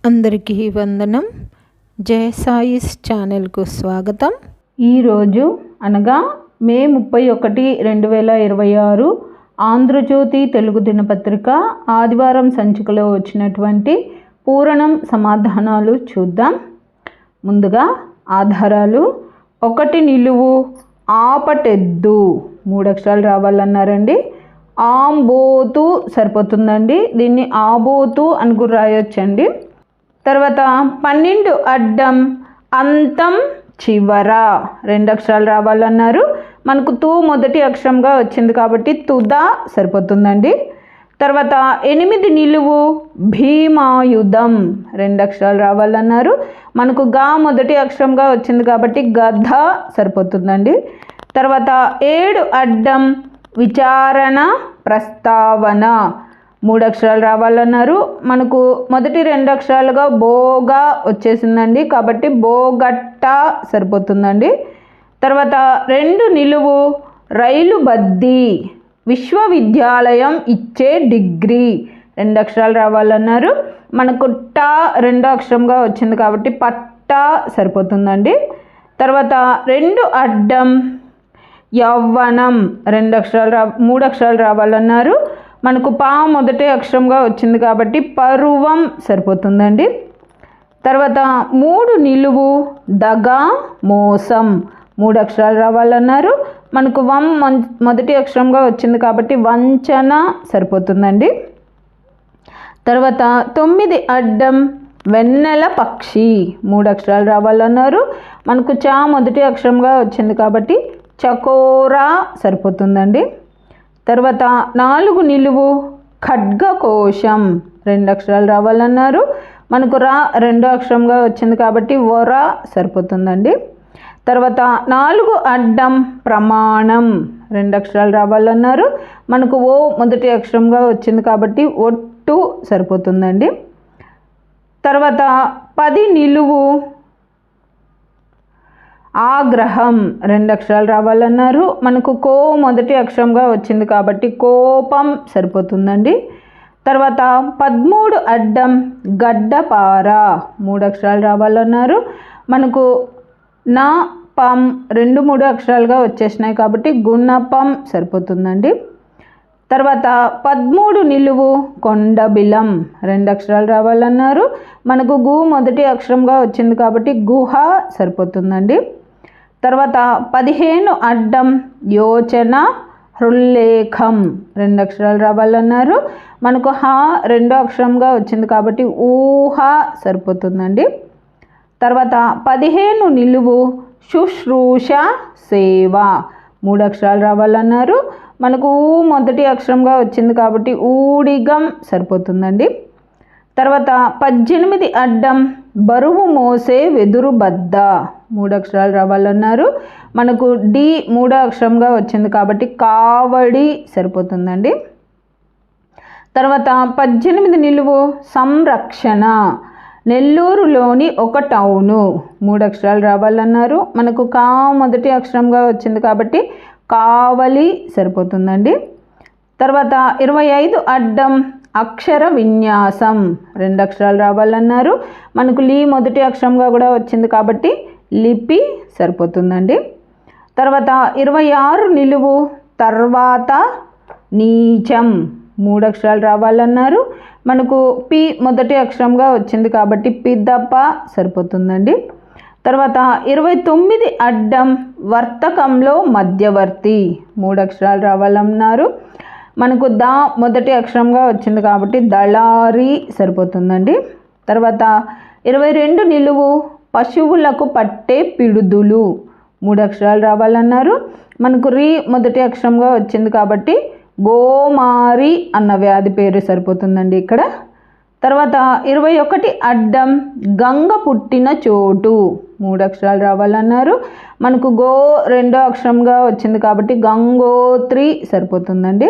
అందరికీ వందనం. జయ సాయిస్ ఛానల్కు స్వాగతం. ఈరోజు అనగా మే 31, 2026 ఆంధ్రజ్యోతి తెలుగు దినపత్రిక ఆదివారం సంచికలో వచ్చినటువంటి పూరణం సమాధానాలు చూద్దాం. ముందుగా ఆధారాలు. 1 నిలువు ఆపటెద్దు 3 అక్షరాలు రావాలన్నారండి. ఆంబోతు సరిపోతుందండి. దీన్ని ఆబోతు అని కూడా రాయొచ్చండి. తర్వాత 12 అడ్డం అంతం చివర 2 అక్షరాలు రావాలన్నారు. మనకు తూ మొదటి అక్షరంగా వచ్చింది కాబట్టి తుదా సరిపోతుందండి. తర్వాత 8 నిలువు భీమాయుధం 2 అక్షరాలు రావాలన్నారు. మనకు గా మొదటి అక్షరంగా వచ్చింది కాబట్టి గధ సరిపోతుందండి. తర్వాత 7 అడ్డం విచారణ ప్రస్తావన 3 అక్షరాలు రావాలన్నారు. మనకు మొదటి 2 అక్షరాలుగా బోగా వచ్చేసిందండి కాబట్టి బోగట్ట సరిపోతుందండి. తర్వాత 2 నిలువు రైలు బద్దీ విశ్వవిద్యాలయం ఇచ్చే డిగ్రీ 2 అక్షరాలు రావాలన్నారు. మనకు టా 2 అక్షరంగా వచ్చింది కాబట్టి పట్టా సరిపోతుందండి. తర్వాత 2 అడ్డం యవ్వనం 3 అక్షరాలు రావాలన్నారు. మనకు పా మొదటి అక్షరంగా వచ్చింది కాబట్టి పరువం సరిపోతుందండి. తర్వాత 3 నిలువు దగా మోసం 3 అక్షరాలు రావాలన్నారు. మనకు వం మొదటి అక్షరంగా వచ్చింది కాబట్టి వంచన సరిపోతుందండి. తర్వాత 9 అడ్డం వెన్నెల పక్షి 3 అక్షరాలు రావాలన్నారు. మనకు చా మొదటి అక్షరంగా వచ్చింది కాబట్టి చకోరా సరిపోతుందండి. తర్వాత 4 నిలువు ఖడ్గకోశం 2 అక్షరాలు రావాలన్నారు. మనకు రా 2 అక్షరంగా వచ్చింది కాబట్టి వరా సరిపోతుందండి. తర్వాత 4 అడ్డం ప్రమాణం 2 అక్షరాలు రావాలన్నారు. మనకు ఓ మొదటి అక్షరంగా వచ్చింది కాబట్టి ఒట్టు సరిపోతుందండి. తర్వాత 10 నిలువు ఆగ్రహం 2 అక్షరాలు రావాలన్నారు. మనకు కో మొదటి అక్షరంగా వచ్చింది కాబట్టి కోపం సరిపోతుందండి. తర్వాత 13 అడ్డం గడ్డపార 3 అక్షరాలు రావాలన్నారు. మనకు నా పం 2, 3 అక్షరాలుగా వచ్చేసినాయి కాబట్టి గుణపం సరిపోతుందండి. తర్వాత 13 నిలువు కొండబిలం 2 అక్షరాలు రావాలన్నారు. మనకు గు మొదటి అక్షరంగా వచ్చింది కాబట్టి గుహ సరిపోతుందండి. తర్వాత 15 అడ్డం యోచన హృల్లేఖం 2 అక్షరాలు రావాలన్నారు. మనకు హా 2 అక్షరంగా వచ్చింది కాబట్టి ఊహ సరిపోతుందండి. తర్వాత 15 నిలువు శుశ్రూష సేవ 3 అక్షరాలు రావాలన్నారు. మనకు ఊ మొదటి అక్షరంగా వచ్చింది కాబట్టి ఊడిగం సరిపోతుందండి. తర్వాత 18 అడ్డం బరువు మోసే వెదురు బద్ద 3 అక్షరాలు రావాలన్నారు. మనకు డి 3 అక్షరంగా వచ్చింది కాబట్టి కావడి సరిపోతుందండి. తర్వాత 18 నిలువు సంరక్షణ నెల్లూరులోని ఒక టౌను 3 అక్షరాలు రావాలన్నారు. మనకు కా మొదటి అక్షరంగా వచ్చింది కాబట్టి కావలి సరిపోతుందండి. తర్వాత 25 అడ్డం అక్షర విన్యాసం 2 అక్షరాలు రావాలన్నారు. మనకు లీ మొదటి అక్షరంగా కూడా వచ్చింది కాబట్టి లిపి సరిపోతుందండి. తర్వాత 26 నిలువు తర్వాత నీచం 3 అక్షరాలు రావాలన్నారు. మనకు పి మొదటి అక్షరంగా వచ్చింది కాబట్టి పిదప సరిపోతుందండి. తర్వాత 29 అడ్డం వర్తకంలో మధ్యవర్తి 3 అక్షరాలు రావాలన్నారు. మనకు దా మొదటి అక్షరంగా వచ్చింది కాబట్టి దళారి సరిపోతుందండి. తర్వాత 22 నిలువు పశువులకు పట్టే పిడుదులు 3 అక్షరాలు రావాలన్నారు. మనకు రీ మొదటి అక్షరంగా వచ్చింది కాబట్టి గోమారి అన్న వ్యాధి పేరు సరిపోతుందండి ఇక్కడ. తర్వాత 21 అడ్డం గంగ పుట్టిన చోటు 3 అక్షరాలు రావాలన్నారు. మనకు గో 2 అక్షరంగా వచ్చింది కాబట్టి గంగోత్రి సరిపోతుందండి.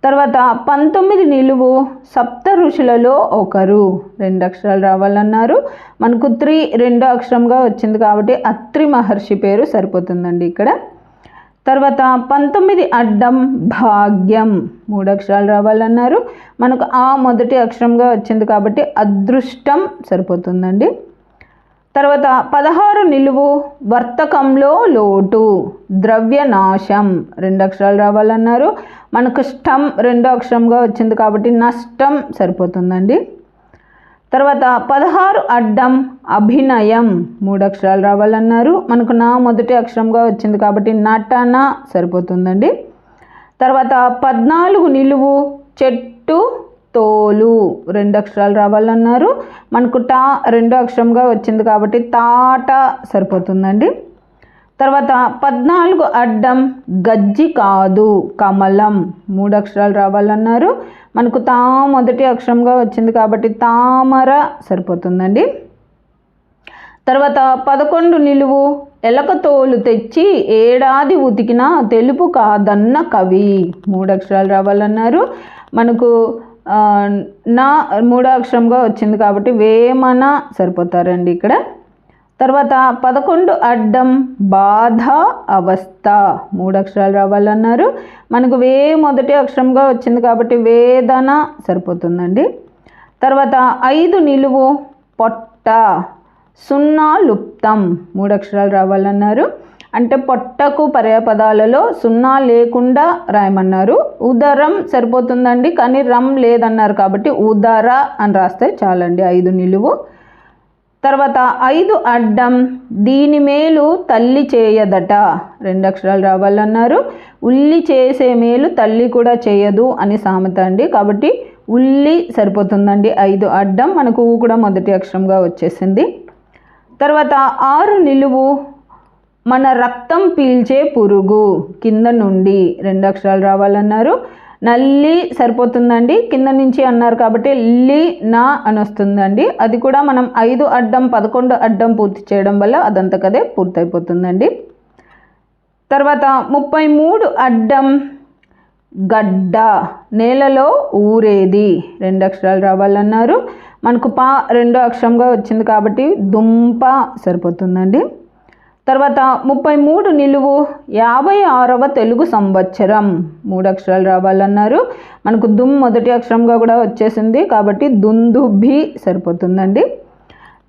తర్వాత 19 నిలువు సప్త ఋషులలో ఒకరు 2 అక్షరాలు రావాలన్నారు. మనకు 2 అక్షరంగా వచ్చింది కాబట్టి అత్రి మహర్షి పేరు సరిపోతుందండి ఇక్కడ. తర్వాత 19 అడ్డం భాగ్యం 3 అక్షరాలు రావాలన్నారు. మనకు ఆ మొదటి అక్షరంగా వచ్చింది కాబట్టి అదృష్టం సరిపోతుందండి. తర్వాత 16 నిలువు వర్తకంలో లోటు ద్రవ్యనాశం 2 అక్షరాలు రావాలన్నారు. మనకు ష్టం 2 అక్షరంగా వచ్చింది కాబట్టి నష్టం సరిపోతుందండి. తర్వాత 16 అడ్డం అభినయం 3 అక్షరాలు రావాలన్నారు. మనకు నా మొదటి అక్షరంగా వచ్చింది కాబట్టి నటన సరిపోతుందండి. తర్వాత 14 నిలువు చెట్టు తోలు 2 అక్షరాలు రావాలన్నారు. మనకు టా 2 అక్షరంగా వచ్చింది కాబట్టి తాట సరిపోతుందండి. తర్వాత 14 అడ్డం గజ్జి కాదు కమలం 3 అక్షరాలు రావాలన్నారు. మనకు తా మొదటి అక్షరంగా వచ్చింది కాబట్టి తామర సరిపోతుందండి. తర్వాత 11 నిలువు ఎలక తోలు తెచ్చి ఏడాది ఉతికిన తెలుపు కాదన్న కవి 3 అక్షరాలు రావాలన్నారు. మనకు నా 3 అక్షరంగా వచ్చింది కాబట్టి వేమన సరిపోతారండి ఇక్కడ. తర్వాత 11 అడ్డం బాధ అవస్థ 3 అక్షరాలు రావాలన్నారు. మనకు మొదటి అక్షరంగా వచ్చింది కాబట్టి వేదన సరిపోతుందండి. తర్వాత 5 నిలువు పొట్ట 0 లుప్తం 3 అక్షరాలు రావాలన్నారు. అంటే పొట్టకు పర్యాపదాలలో 0 లేకుండా రాయమన్నారు. ఉదరం సరిపోతుందండి, కానీ రం లేదన్నారు కాబట్టి ఉదర అని రాస్తే చాలండి 5 నిలువు. తర్వాత 5 అడ్డం దీని మేలు తల్లి చేయదట 2 అక్షరాలు రావాలన్నారు. ఉల్లి చేసే మేలు తల్లి కూడా చేయదు అని సామెత అండి, కాబట్టి ఉల్లి సరిపోతుందండి 5 అడ్డం. మనకు కూడా మొదటి అక్షరంగా వచ్చేసింది. తర్వాత 6 నిలువు మన రక్తం పీల్చే పురుగు కింద నుండి 2 అక్షరాలు రావాలన్నారు. నల్లి సరిపోతుందండి, కింద నుంచి అన్నారు కాబట్టి లి నా అని వస్తుందండి. అది కూడా మనం 5 అడ్డం 11 అడ్డం పూర్తి చేయడం వల్ల అదంతకదే పూర్తయిపోతుందండి. తర్వాత 33 అడ్డం గడ్డ నేలలో ఊరేది 2 అక్షరాలు రావాలన్నారు. మనకు పా 2 అక్షరంగా వచ్చింది కాబట్టి దుంప సరిపోతుందండి. తర్వాత 33 నిలువు 56వ తెలుగు సంవత్సరం 3 అక్షరాలు రావాలన్నారు. మనకు దుమ్ మొదటి అక్షరంగా కూడా వచ్చేసింది కాబట్టి దుందుభి సరిపోతుందండి.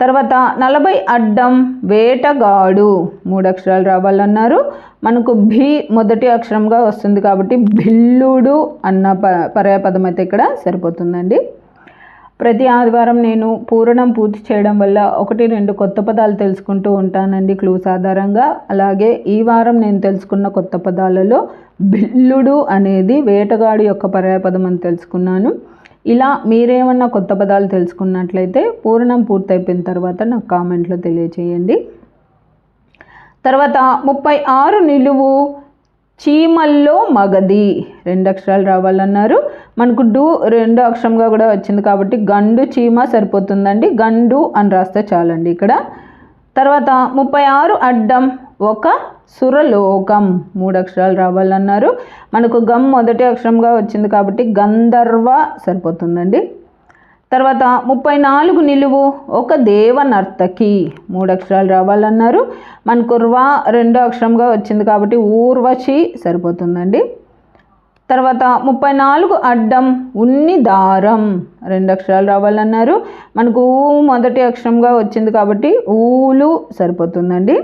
తర్వాత 40 అడ్డం వేటగాడు 3 అక్షరాలు రావాలన్నారు. మనకు భి మొదటి అక్షరంగా వస్తుంది కాబట్టి భిల్లుడు అన్న పర్యాపదం అయితే ఇక్కడ సరిపోతుందండి. ప్రతి ఆదివారం నేను పూరణం పూర్తి చేయడం వల్ల 1-2 కొత్త పదాలు తెలుసుకుంటూ ఉంటానండి క్లూస్ ఆధారంగా. అలాగే ఈ వారం నేను తెలుసుకున్న కొత్త పదాలలో భిల్లుడు అనేది వేటగాడు యొక్క పర్యాపదం అని తెలుసుకున్నాను. ఇలా మీరేమన్నా కొత్త పదాలు తెలుసుకున్నట్లయితే పూరణం పూర్తయిపోయిన తర్వాత నాకు కామెంట్లో తెలియచేయండి. తర్వాత 36 నిలువు చీమల్లో మగది 2 అక్షరాలు రావాలన్నారు. మనకు డు 2 అక్షరంగా కూడా వచ్చింది కాబట్టి గండు చీమ సరిపోతుందండి. గండు అని రాస్తే చాలండి ఇక్కడ. తర్వాత 36 అడ్డం ఒక సురలోకం 3 అక్షరాలు రావాలన్నారు. మనకు గమ్ మొదటి అక్షరంగా వచ్చింది కాబట్టి గంధర్వ సరిపోతుందండి. తర్వాత 34 నిలువు ఒక దేవనర్తకి 3 అక్షరాలు రావాలన్నారు. మనకు ర్వా 2 అక్షరంగా వచ్చింది కాబట్టి ఊర్వశి సరిపోతుందండి. తర్వాత 34 అడ్డం ఉన్ని దారం 2 అక్షరాలు రావాలన్నారు. మనకు ఊ మొదటి అక్షరంగా వచ్చింది కాబట్టి ఊలు సరిపోతుందండి.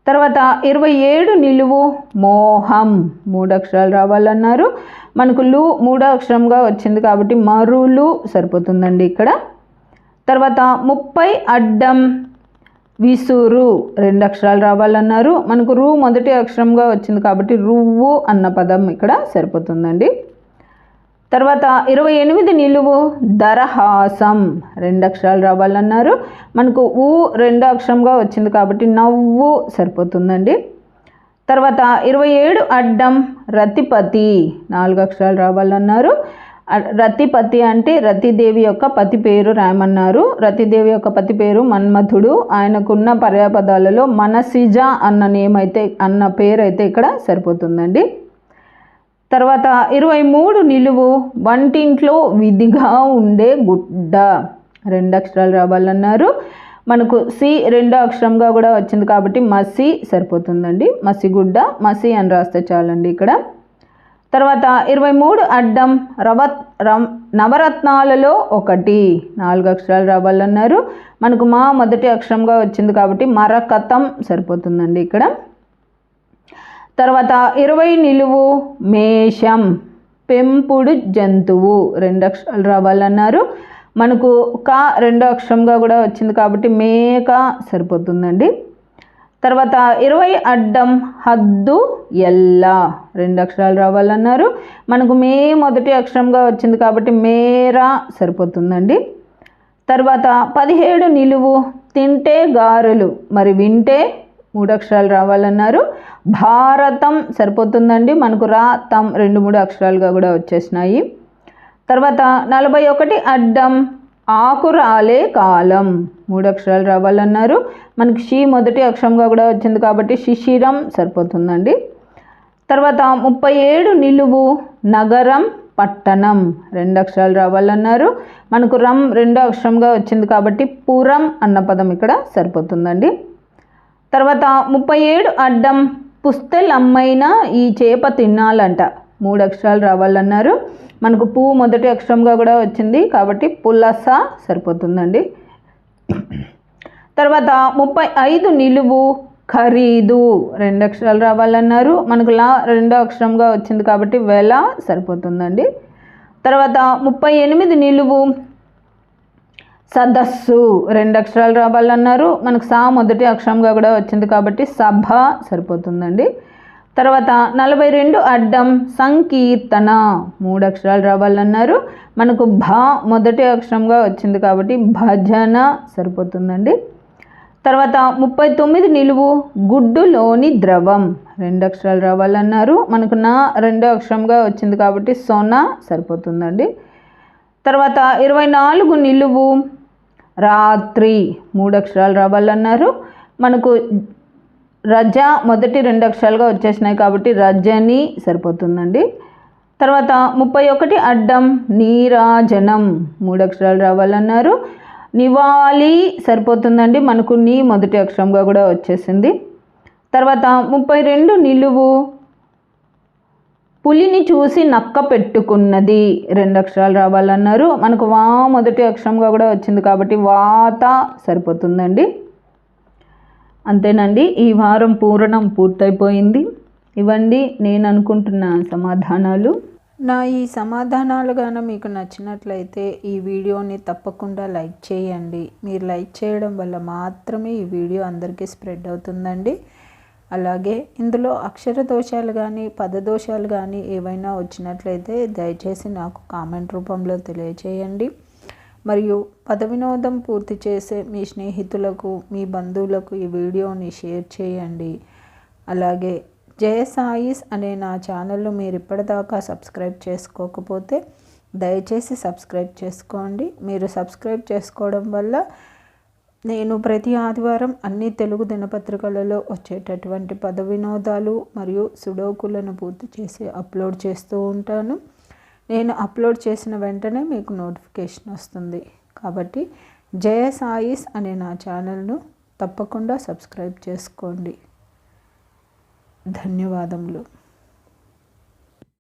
తర్వాత 27 నిలువు మోహం 3 అక్షరాలు రావాలన్నారు. మనకు లు 3 అక్షరంగా వచ్చింది కాబట్టి మరులు సరిపోతుందండి ఇక్కడ. తర్వాత 30 అడ్డం విసురు 2 అక్షరాలు రావాలన్నారు. మనకు రు మొదటి అక్షరంగా వచ్చింది కాబట్టి రువ్వు అన్న పదం ఇక్కడ సరిపోతుందండి. తర్వాత 28 నిలువు దరహాసం 2 అక్షరాలు రావాలన్నారు. మనకు ఊ 2 అక్షరంగా వచ్చింది కాబట్టి నవ్వు సరిపోతుందండి. తర్వాత 27 అడ్డం రతిపతి 4 అక్షరాలు రావాలన్నారు. రతిపతి అంటే రతిదేవి యొక్క పతి పేరు రాయమన్నారు. రతిదేవి యొక్క పతి పేరు మన్మథుడు. ఆయనకున్న పర్యాపదాలలో మనసిజ అన్న పేరు అయితే ఇక్కడ సరిపోతుందండి. తర్వాత 23 నిలువు వంటింట్లో విధిగా ఉండే గుడ్డ 2 అక్షరాలు రావాలన్నారు. మనకు సి రెండో అక్షరంగా కూడా వచ్చింది కాబట్టి మసి సరిపోతుందండి. మసిగుడ్డ, మసి అని రాస్తే చాలండి ఇక్కడ. తర్వాత 23 అడ్డం నవరత్నాలలో ఒకటి, 4 అక్షరాలు రావాలన్నారు. మనకు మా మొదటి అక్షరంగా వచ్చింది కాబట్టి మరకతం సరిపోతుందండి ఇక్కడ. తర్వాత 20 నిలువు మేషం, పెంపుడు జంతువు, 2 అక్షరాలు రావాలన్నారు. మనకు కా రెండో అక్షరంగా కూడా వచ్చింది కాబట్టి మేక సరిపోతుందండి. తర్వాత 20 అడ్డం హద్దు ఎల్ల, 2 అక్షరాలు రావాలన్నారు. మనకు మే మొదటి అక్షరంగా వచ్చింది కాబట్టి మేరా సరిపోతుందండి. తర్వాత 17 నిలువు తింటే గారెలు, మరి వింటే 3 అక్షరాలు రావాలన్నారు. భారతం సరిపోతుందండి. మనకు రా తం 2, 3 అక్షరాలుగా కూడా వచ్చేసినాయి. తర్వాత 41 అడ్డం ఆకురాలే కాలం, 3 అక్షరాలు రావాలన్నారు. మనకి షీ మొదటి అక్షరంగా కూడా వచ్చింది కాబట్టి శిశిరం సరిపోతుందండి. తర్వాత 37 నిలువు నగరం పట్టణం, 2 అక్షరాలు రావాలన్నారు. మనకు రం రెండో అక్షరంగా వచ్చింది కాబట్టి పురం అన్న పదం ఇక్కడ సరిపోతుందండి. తర్వాత 37 అడ్డం పుస్తెలమ్మైనా ఈ చేప తినాలంట, 3 అక్షరాలు రావాలన్నారు. మనకు పూ మొదటి అక్షరంగా కూడా వచ్చింది కాబట్టి పులస సరిపోతుందండి. తర్వాత 35 నిలువు ఖరీదు, 2 అక్షరాలు రావాలన్నారు. మనకు లా రెండో అక్షరంగా వచ్చింది కాబట్టి వెల సరిపోతుందండి. తర్వాత 38 నిలువు సదస్సు, 2 అక్షరాలు రావాలన్నారు. మనకు సా మొదటి అక్షరంగా కూడా వచ్చింది కాబట్టి సభ సరిపోతుందండి. తర్వాత 42 అడ్డం సంకీర్తన, 3 అక్షరాలు రావాలన్నారు. మనకు భా మొదటి అక్షరంగా వచ్చింది కాబట్టి భజన సరిపోతుందండి. తర్వాత 39 నిలువు గుడ్డులోని ద్రవం, 2 అక్షరాలు రావాలన్నారు. మనకు నా రెండో అక్షరంగా వచ్చింది కాబట్టి సొన సరిపోతుందండి. తర్వాత 24 నిలువు రాత్రి, 3 అక్షరాలు రావాలన్నారు. మనకు రజ మొదటి 2 అక్షరాలుగా వచ్చేసినాయి కాబట్టి రజని సరిపోతుందండి. తర్వాత 31 అడ్డం నీరాజనం, 3 అక్షరాలు రావాలన్నారు. నివాలి సరిపోతుందండి. మనకు నీ మొదటి అక్షరంగా కూడా వచ్చేసింది. తర్వాత 32 నిలువు పులిని చూసి నక్క పెట్టుకున్నది, 2 అక్షరాలు రావాలన్నారు. మనకు వా మొదటి అక్షరంగా కూడా వచ్చింది కాబట్టి వాత సరిపోతుందండి. అంతేనండి, ఈ వారం పూర్తయిపోయింది. ఇవ్వండి నేను అనుకుంటున్న సమాధానాలు. నా ఈ సమాధానాలు గాన మీకు నచ్చినట్లయితే ఈ వీడియోని తప్పకుండా లైక్ చేయండి. మీరు లైక్ చేయడం వల్ల మాత్రమే ఈ వీడియో అందరికీ స్ప్రెడ్ అవుతుందండి. అలాగే ఇందులో అక్షర దోషాలు కానీ పదదోషాలు కానీ ఏవైనా వచ్చినట్లయితే దయచేసి నాకు కామెంట్ రూపంలో తెలియచేయండి. మరియు పద వినోదం పూర్తి చేసే మీ స్నేహితులకు, మీ బంధువులకు ఈ వీడియోని షేర్ చేయండి. అలాగే జయ సాయిస్ అనే నా ఛానల్ను మీరు ఇప్పటిదాకా సబ్స్క్రైబ్ చేసుకోకపోతే దయచేసి సబ్స్క్రైబ్ చేసుకోండి. మీరు సబ్స్క్రైబ్ చేసుకోవడం వల్ల నేను ప్రతి ఆదివారం అన్ని తెలుగు దినపత్రికలలో వచ్చేటటువంటి పద వినోదాలు మరియు సుడోకులను పూర్తి చేసి అప్లోడ్ చేస్తూ ఉంటాను. నేను అప్లోడ్ చేసిన వెంటనే మీకు నోటిఫికేషన్ వస్తుంది. కాబట్టి జయ సాయిస్ అనే నా ఛానల్ను తప్పకుండా సబ్స్క్రైబ్ చేసుకోండి. ధన్యవాదములు.